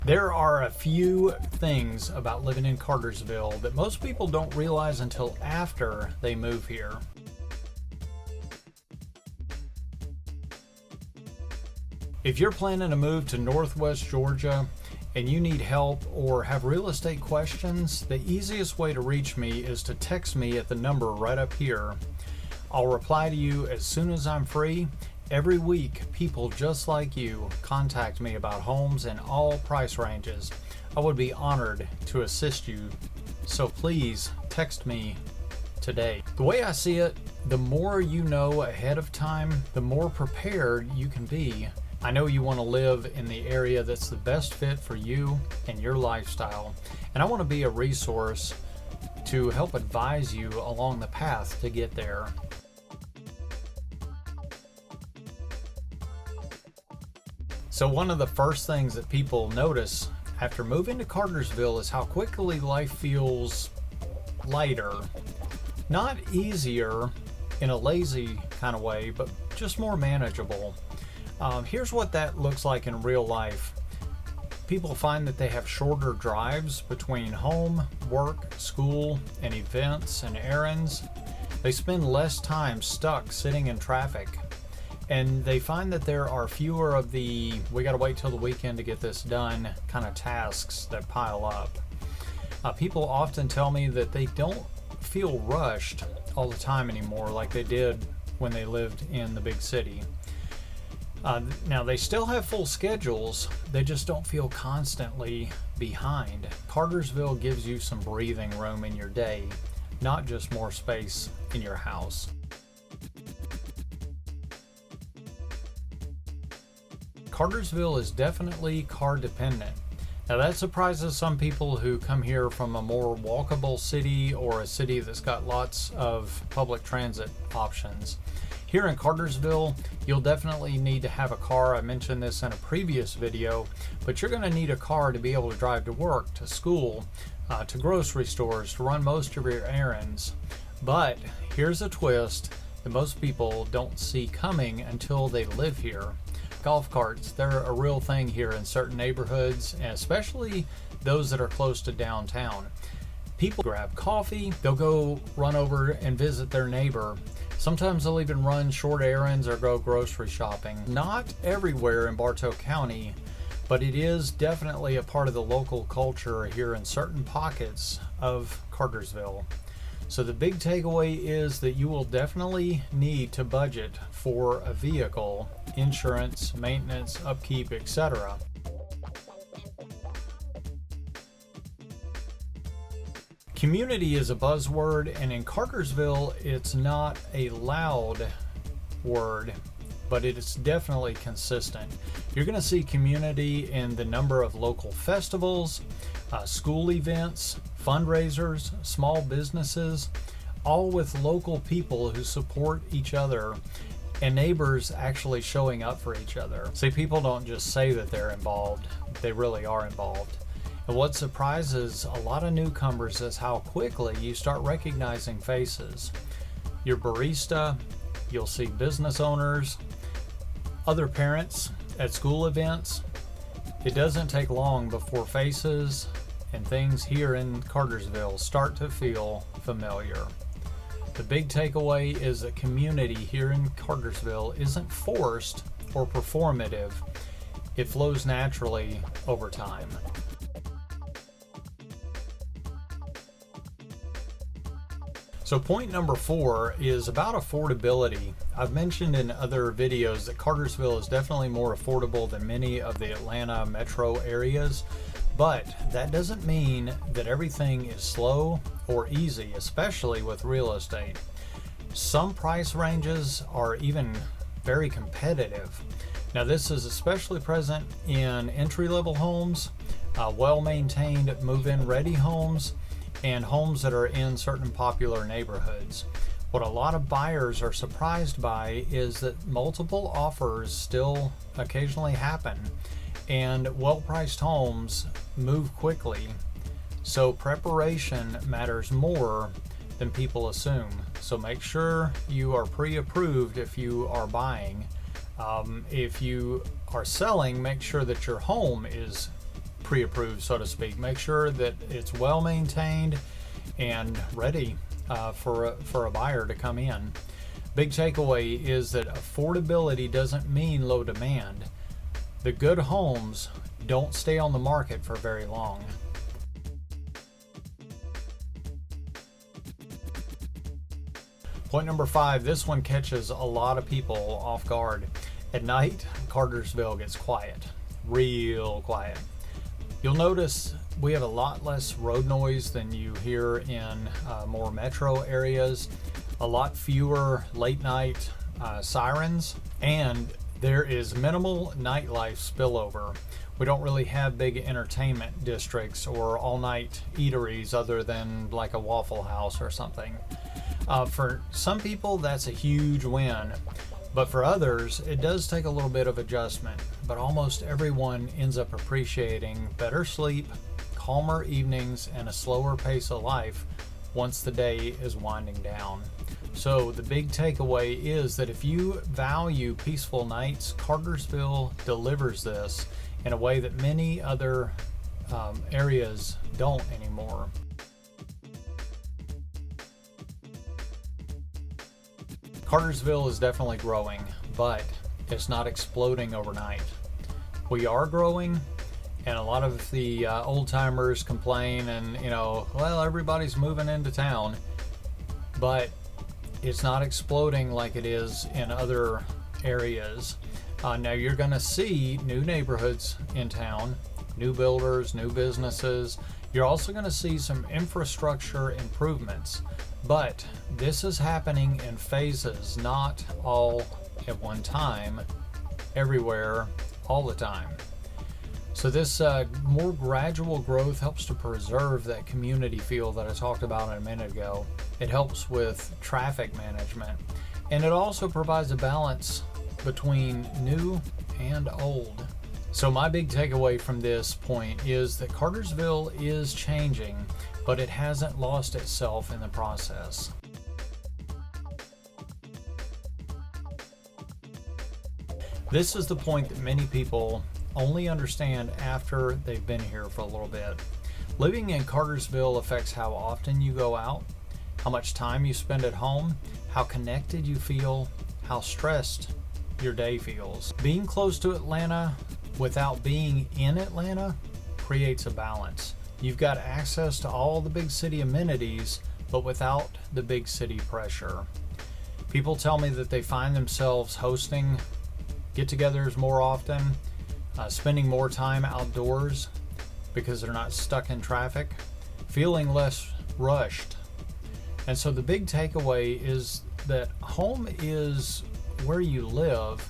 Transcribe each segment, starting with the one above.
There are a few things about living in Cartersville that most people don't realize until after they move here. If you're planning to move to Northwest Georgia and you need help or have real estate questions, the easiest way to reach me is to text me at the number right up here. I'll reply to you as soon as I'm free. Every week, people just like you contact me about homes in all price ranges. I would be honored to assist you, so please text me today. The way I see it, the more you know ahead of time, the more prepared you can be. I know you want to live in the area that's the best fit for you and your lifestyle, and I want to be a resource to help advise you along the path to get there. So one of the first things that people notice after moving to Cartersville is how quickly life feels lighter. Not easier in a lazy kind of way, but just more manageable. Here's what that looks like in real life. People find that they have shorter drives between home, work, school, and events and errands. They spend less time stuck sitting in traffic. And they find that there are fewer of the we gotta wait till the weekend to get this done kind of tasks that pile up. People often tell me that they don't feel rushed all the time anymore like they did when they lived in the big city. Now they still have full schedules, they just don't feel constantly behind. Cartersville gives you some breathing room in your day, not just more space in your house. Cartersville is definitely car dependent. Now that surprises some people who come here from a more walkable city or a city that's got lots of public transit options. Here in Cartersville, you'll definitely need to have a car. I mentioned this in a previous video, but you're going to need a car to be able to drive to work, to school, to grocery stores, to run most of your errands. But here's a twist that most people don't see coming until they live here. Golf carts, they're a real thing here in certain neighborhoods, and especially those that are close to downtown. People grab coffee, they'll go run over and visit their neighbor. Sometimes they'll even run short errands or go grocery shopping. Not everywhere in Bartow County, but it is definitely a part of the local culture here in certain pockets of Cartersville. So the big takeaway is that you will definitely need to budget for a vehicle, insurance, maintenance, upkeep, etc. Community is a buzzword, and in Cartersville it's not a loud word, but it is definitely consistent. You're going to see community in the number of local festivals, school events, fundraisers, small businesses, all with local people who support each other and neighbors actually showing up for each other. See, people don't just say that they're involved, they really are involved. And what surprises a lot of newcomers is how quickly you start recognizing faces. Your barista, you'll see business owners, other parents at school events. It doesn't take long before faces and things here in Cartersville start to feel familiar. The big takeaway is that community here in Cartersville isn't forced or performative. It flows naturally over time. So point number 4 is about affordability. I've mentioned in other videos that Cartersville is definitely more affordable than many of the Atlanta metro areas, but that doesn't mean that everything is slow or easy, especially with real estate. Some price ranges are even very competitive. Now this is especially present in entry-level homes, well-maintained move-in ready homes, and homes that are in certain popular neighborhoods. What a lot of buyers are surprised by is that multiple offers still occasionally happen, and well-priced homes move quickly. So preparation matters more than people assume. So make sure you are pre-approved if you are buying. If you are selling, make sure that your home is pre-approved, so to speak. Make sure that it's well maintained and ready for a buyer to come in. Big takeaway is that affordability doesn't mean low demand. The good homes don't stay on the market for very long. Point number 5, this one catches a lot of people off guard. At night, Cartersville gets quiet, real quiet. You'll notice we have a lot less road noise than you hear in more metro areas, a lot fewer late night sirens, and there is minimal nightlife spillover. We don't really have big entertainment districts or all-night eateries other than like a Waffle House or something. For some people, that's a huge win, but for others, it does take a little bit of adjustment. But almost everyone ends up appreciating better sleep, calmer evenings, and a slower pace of life once the day is winding down. So the big takeaway is that if you value peaceful nights, Cartersville delivers this in a way that many other areas don't anymore. Cartersville is definitely growing, but it's not exploding overnight. We are growing, and a lot of the old timers complain and, well, everybody's moving into town, but it's not exploding like it is in other areas. Now you're going to see new neighborhoods in town, new builders, new businesses. You're also going to see some infrastructure improvements, but this is happening in phases, not all at one time, everywhere, all the time. So this more gradual growth helps to preserve that community feel that I talked about a minute ago. It helps with traffic management, and it also provides a balance between new and old. So my big takeaway from this point is that Cartersville is changing, but it hasn't lost itself in the process. This is the point that many people only understand after they've been here for a little bit. Living in Cartersville affects how often you go out, how much time you spend at home, how connected you feel, how stressed your day feels. Being close to Atlanta without being in Atlanta creates a balance. You've got access to all the big city amenities, but without the big city pressure. People tell me that they find themselves hosting get-togethers more often, spending more time outdoors because they're not stuck in traffic, feeling less rushed. And so the big takeaway is that home is where you live,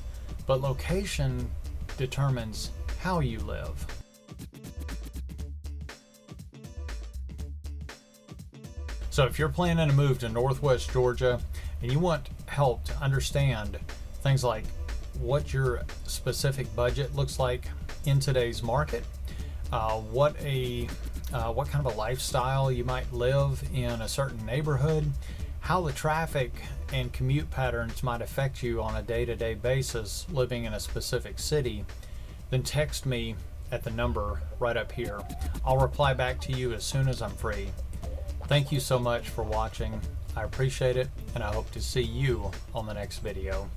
but location determines how you live. So if you're planning to move to Northwest Georgia and you want help to understand things like what your specific budget looks like in today's market, what kind of a lifestyle you might live in a certain neighborhood, how the traffic and commute patterns might affect you on a day-to-day basis living in a specific city, then text me at the number right up here. I'll reply back to you as soon as I'm free. Thank you so much for watching. I appreciate it, and I hope to see you on the next video.